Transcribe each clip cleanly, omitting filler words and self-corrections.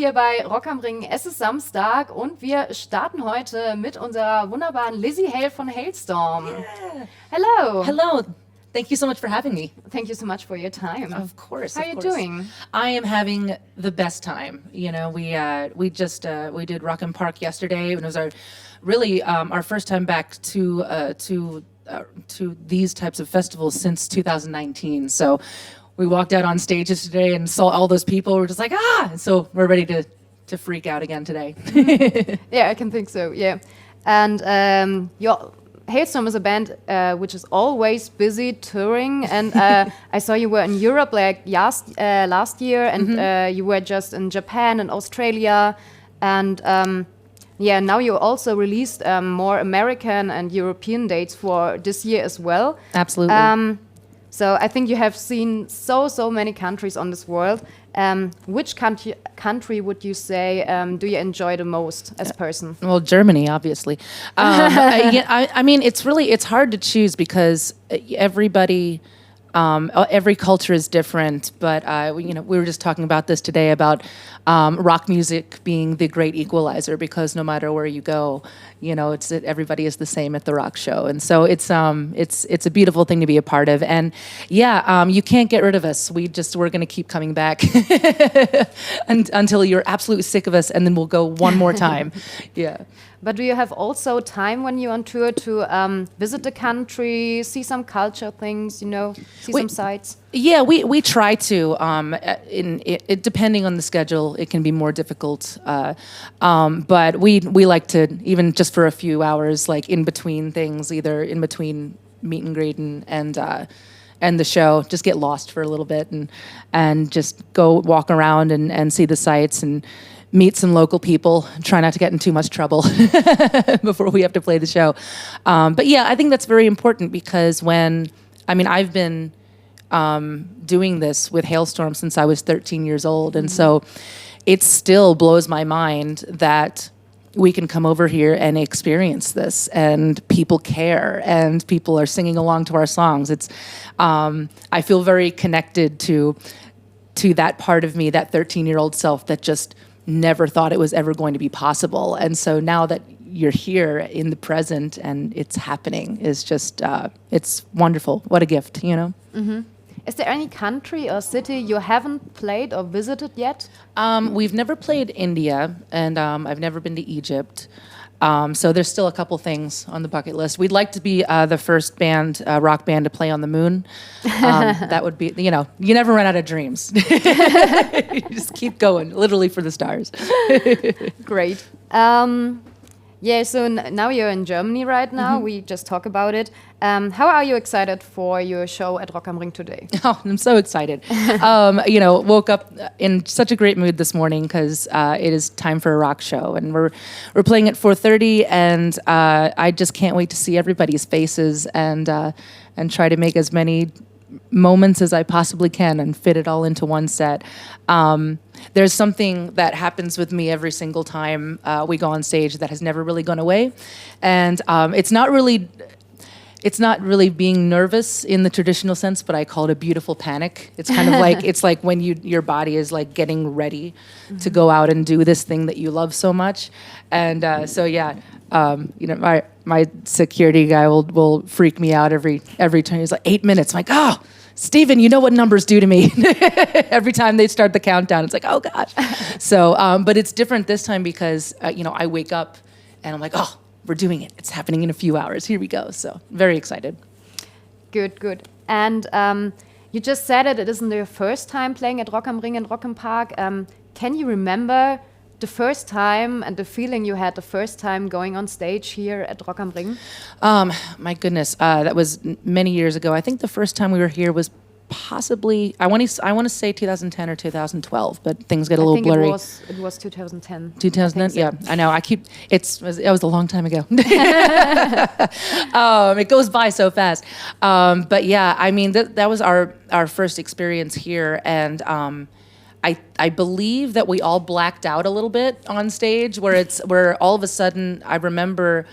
hier bei Rock am Ring. Es ist Samstag und wir starten heute mit unserer wunderbaren Lzzy Hale von Halestorm. Yeah. Hello. Hello. Thank you so much for having me. Thank you so much for your time. Of course. How are you doing? I am having the best time. You know, we did Rock and Park yesterday, and it was our first time back to these types of festivals since 2019. So we walked out on stage yesterday and saw all those people. We're just like, and so we're ready to freak out again today. Yeah, I can think so. Yeah, and Halestorm is a band which is always busy touring, and I saw you were in Europe like last year, and you were just in Japan and Australia, and now you also released more American and European dates for this year as well. Absolutely. So I think you have seen so many countries on this world. Which country would you say do you enjoy the most as a person? Well, Germany, obviously. I mean, it's hard to choose because everybody, every culture is different. But we were just talking about this today about rock music being the great equalizer, because no matter where you go, everybody is the same at the rock show, and so it's a beautiful thing to be a part of. And you can't get rid of us. We're going to keep coming back until you're absolutely sick of us, and then we'll go one more time. Yeah. But do you have also time when you're on tour to visit the country, see some culture things, see some sights? Yeah, we try to. Depending on the schedule, it can be more difficult. But we like to, even just for a few hours, like in between things, either in between meet and greet and the show, just get lost for a little bit and just go walk around and see the sights and meet some local people, try not to get in too much trouble before we have to play the show. But yeah, I think that's very important because I've been doing this with Halestorm since I was 13 years old. And so it still blows my mind that we can come over here and experience this, and people care, and people are singing along to our songs. I feel very connected to that part of me, that 13-year-old self that just never thought it was ever going to be possible. And so now that you're here in the present and it's happening is just, it's wonderful. What a gift, Mm-hmm. Is there any country or city you haven't played or visited yet? We've never played India, and I've never been to Egypt. So there's still a couple things on the bucket list. We'd like to be the first rock band to play on the moon. That would be, you never run out of dreams. You just keep going, literally for the stars. Great. So now you're in Germany right now. We just talked about it. How are you excited for your show at Rock am Ring today? Oh, I'm so excited. Woke up in such a great mood this morning because it is time for a rock show, and we're playing at 4:30, and I just can't wait to see everybody's faces and try to make as many moments as I possibly can and fit it all into one set. There's something that happens with me every single time we go on stage that has never really gone away, and it's not really being nervous in the traditional sense, but I call it a beautiful panic. It's kind of like when your body is like getting ready to go out and do this thing that you love so much, and my security guy will freak me out every time. He's like 8 minutes. I'm like, oh, Steven, you know what numbers do to me. Every time they start the countdown, it's like, oh gosh. So, but it's different this time because I wake up and I'm like, oh, we're doing it. It's happening in a few hours. Here we go. So very excited. Good. And you just said it isn't your first time playing at Rock am Ring and Rock am Park. Can you remember the first time and the feeling you had the first time going on stage here at Rock am Ring? My goodness, that was many years ago. I think the first time we were here was possibly, I want to say 2010 or 2012, but things get a little blurry. It was 2010. 2010, so. Yeah, I know. It was a long time ago. It goes by so fast. But yeah, I mean, that was our first experience here, and I believe that we all blacked out a little bit on stage, where all of a sudden I remember,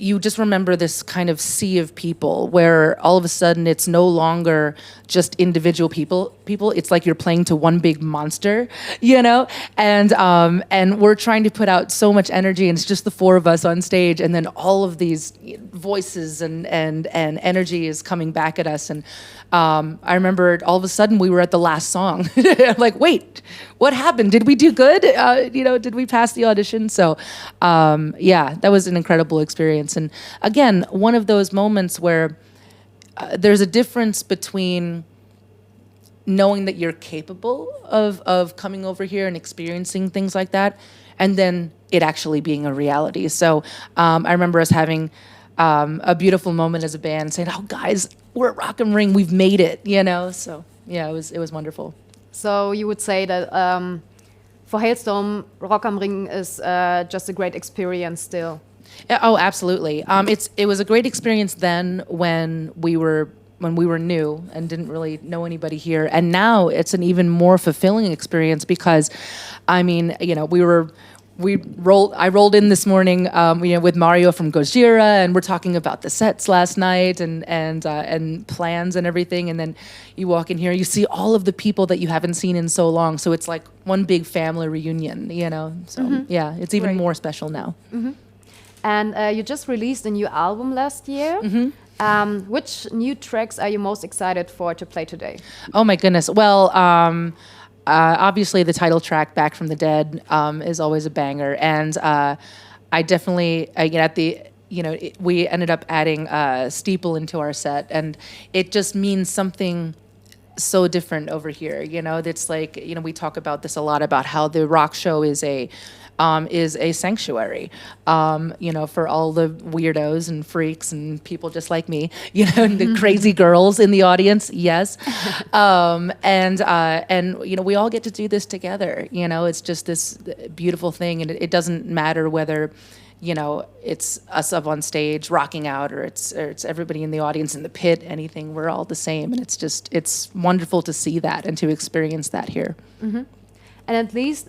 you just remember this kind of sea of people where all of a sudden it's no longer just individual people. It's like you're playing to one big monster, you know? And we're trying to put out so much energy, and it's just the four of us on stage, and then all of these voices and energy is coming back at us. And I remember all of a sudden we were at the last song. I'm like, wait, what happened? Did we do good? Did we pass the audition? So yeah, that was an incredible experience. And again, one of those moments where there's a difference between knowing that you're capable of coming over here and experiencing things like that, and then it actually being a reality. So I remember us having a beautiful moment as a band, saying, "Oh, guys, we're at Rock am Ring. We've made it." So yeah, it was wonderful. So you would say that for Halestorm, Rock am Ring is just a great experience still. Yeah, oh, absolutely. It was a great experience then when we were new and didn't really know anybody here, and now it's an even more fulfilling experience because, I mean, I rolled in this morning, with Mario from Gojira, and we're talking about the sets last night and plans and everything. And then you walk in here, you see all of the people that you haven't seen in so long. So it's like one big family reunion, So yeah, it's even more special now. Mm-hmm. And you just released a new album last year. Which new tracks are you most excited for to play today? Oh my goodness! Well. Obviously, the title track, "Back from the Dead," is always a banger, and I definitely we ended up adding Steeple into our set, and it just means something so different over here. It's like we talk about this a lot about how the rock show is a sanctuary, for all the weirdos and freaks and people just like me, and the crazy girls in the audience. Yes. And we all get to do this together. It's just this beautiful thing. And it doesn't matter whether, it's us up on stage rocking out or it's everybody in the audience in the pit, anything, we're all the same. And it's wonderful to see that and to experience that here. Mm-hmm. And at least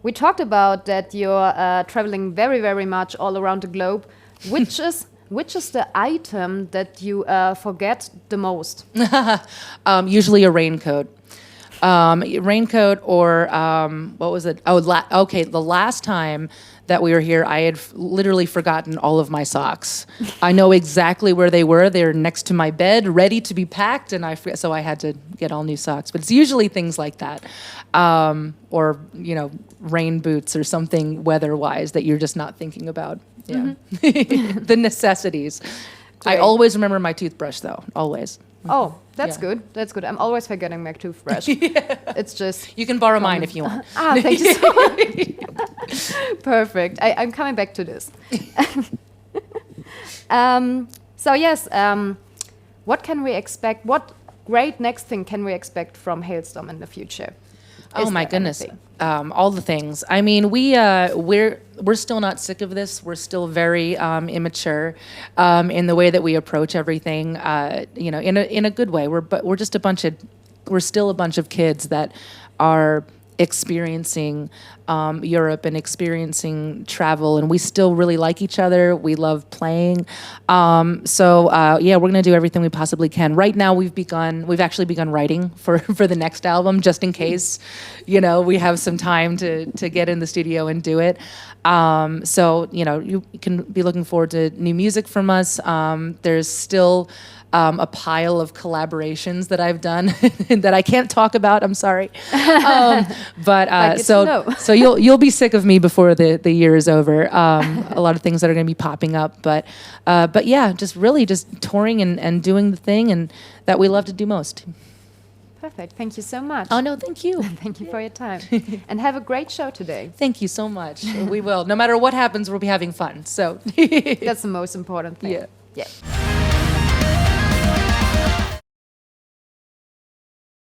we talked about that you're traveling very, very much all around the globe. Which is the item that you forget the most? Usually a raincoat. Raincoat or what was it? Okay, the last time that we were here, I had literally forgotten all of my socks. I know exactly where they were. They're next to my bed, ready to be packed, and so I had to get all new socks. But it's usually things like that, or rain boots or something weather-wise that you're just not thinking about. Yeah, the necessities. Great. I always remember my toothbrush, though. Always. Oh, that's good. That's good. I'm always forgetting my toothbrush. It's just... You can borrow mine if you want. Thank you so much. Perfect. I'm coming back to this. So yes, what can we expect? What great next thing can we expect from Halestorm in the future? Oh my goodness, all the things. I mean, we're still not sick of this. We're still very immature in the way that we approach everything. In a good way. We're still a bunch of kids that are experiencing Europe and experiencing travel, and we still really like each other. We love playing. We're going to do everything we possibly can. Right now, we've actually begun writing for the next album, just in case, we have some time to get in the studio and do it. You can be looking forward to new music from us. There's still a pile of collaborations that I've done that I can't talk about. I'm sorry, so you'll be sick of me before the year is over. A lot of things that are going to be popping up, but yeah, just touring and doing the thing and that we love to do most. Perfect. Thank you so much. Oh no, thank you. Thank you for your time, and have a great show today. Thank you so much. We will. No matter what happens, we'll be having fun. So that's the most important thing. Yeah.